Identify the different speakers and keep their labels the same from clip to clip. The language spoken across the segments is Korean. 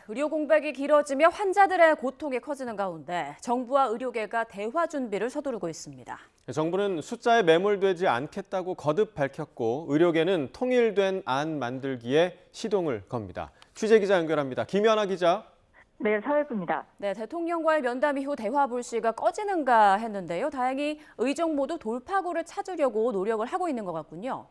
Speaker 1: 의료 공백이 길어지며 환자들의 고통이 커지는 가운데 정부와 의료계가 대화 준비를 서두르고 있습니다.
Speaker 2: 정부는 숫자에 매몰되지 않겠다고 거듭 밝혔고 의료계는 통일된 안 만들기에 시동을 겁니다. 취재 기자 연결합니다. 김연아 기자.
Speaker 3: 네, 사회부입니다.
Speaker 1: 대통령과의 면담 이후 대화 불씨가 꺼지는가 했는데요. 다행히 의정 모두 돌파구를 찾으려고 노력을 하고 있는 것 같군요.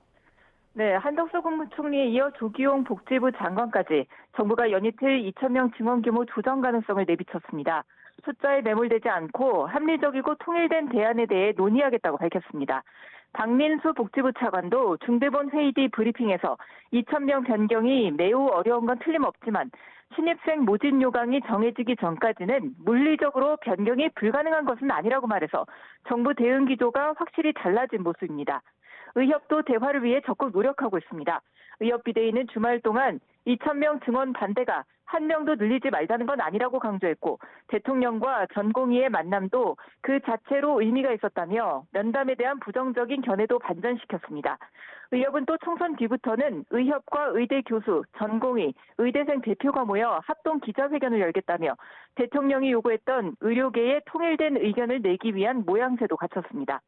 Speaker 3: 네, 한덕수 국무총리에 이어 조기용 복지부 장관까지 정부가 연이틀 2,000명 증원 규모 조정 가능성을 내비쳤습니다. 숫자에 매몰되지 않고 합리적이고 통일된 대안에 대해 논의하겠다고 밝혔습니다. 박민수 복지부 차관도 중대본 회의 뒤 브리핑에서 2,000명 변경이 매우 어려운 건 틀림없지만 신입생 모집 요강이 정해지기 전까지는 물리적으로 변경이 불가능한 것은 아니라고 말해서 정부 대응 기조가 확실히 달라진 모습입니다. 의협도 대화를 위해 적극 노력하고 있습니다. 의협 비대위는 주말 동안 2,000명 증원 반대가 한 명도 늘리지 말자는 건 아니라고 강조했고 대통령과 전공의의 만남도 그 자체로 의미가 있었다며 면담에 대한 부정적인 견해도 반전시켰습니다. 의협은 또 총선 뒤부터는 의협과 의대 교수, 전공의, 의대생 대표가 모여 합동 기자회견을 열겠다며 대통령이 요구했던 의료계의 통일된 의견을 내기 위한 모양새도 갖췄습니다.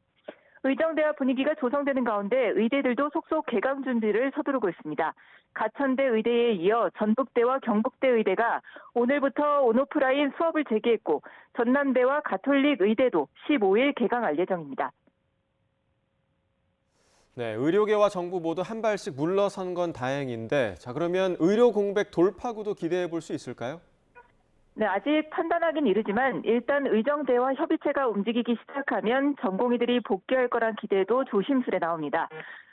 Speaker 3: 의정대와 분위기가 조성되는 가운데 의대들도 속속 개강 준비를 서두르고 있습니다. 가천대 의대에 이어 전북대와 경북대 의대가 오늘부터 온오프라인 수업을 재개했고 전남대와 가톨릭 의대도 15일 개강할 예정입니다.
Speaker 2: 네, 의료계와 정부 모두 한 발씩 물러선 건 다행인데, 그러면 의료 공백 돌파구도 기대해 볼 수 있을까요?
Speaker 3: 네, 아직 판단하긴 이르지만 일단 의정대와 협의체가 움직이기 시작하면 전공의들이 복귀할 거란 기대도 조심스레 나옵니다.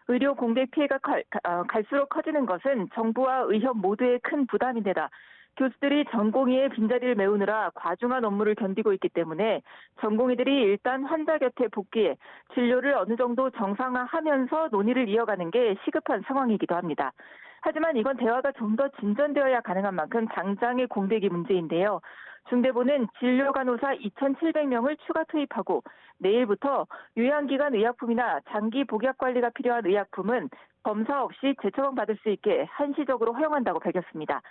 Speaker 3: 의료 공백 피해가 갈수록 커지는 것은 정부와 의협 모두의 큰 부담인데다 교수들이 전공의의 빈자리를 메우느라 과중한 업무를 견디고 있기 때문에 전공의들이 일단 환자 곁에 복귀해 진료를 어느 정도 정상화하면서 논의를 이어가는 게 시급한 상황이기도 합니다. 하지만 이건 대화가 좀 더 진전되어야 가능한 만큼 당장의 공백이 문제인데요. 중대본은 진료간호사 2,700명을 추가 투입하고 내일부터 요양기관 의약품이나 장기 복약 관리가 필요한 의약품은 검사 없이 재처방 받을 수 있게 한시적으로 허용한다고 밝혔습니다.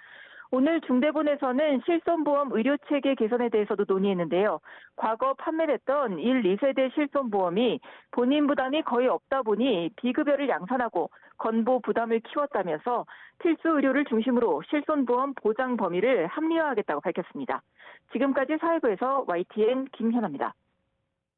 Speaker 3: 오늘 중대본에서는 실손보험 의료체계 개선에 대해서도 논의했는데요. 과거 판매됐던 1, 2세대 실손보험이 본인 부담이 거의 없다 보니 비급여를 양산하고 건보 부담을 키웠다면서 필수 의료를 중심으로 실손보험 보장 범위를 합리화하겠다고 밝혔습니다. 지금까지 사회부에서 YTN 김현아입니다.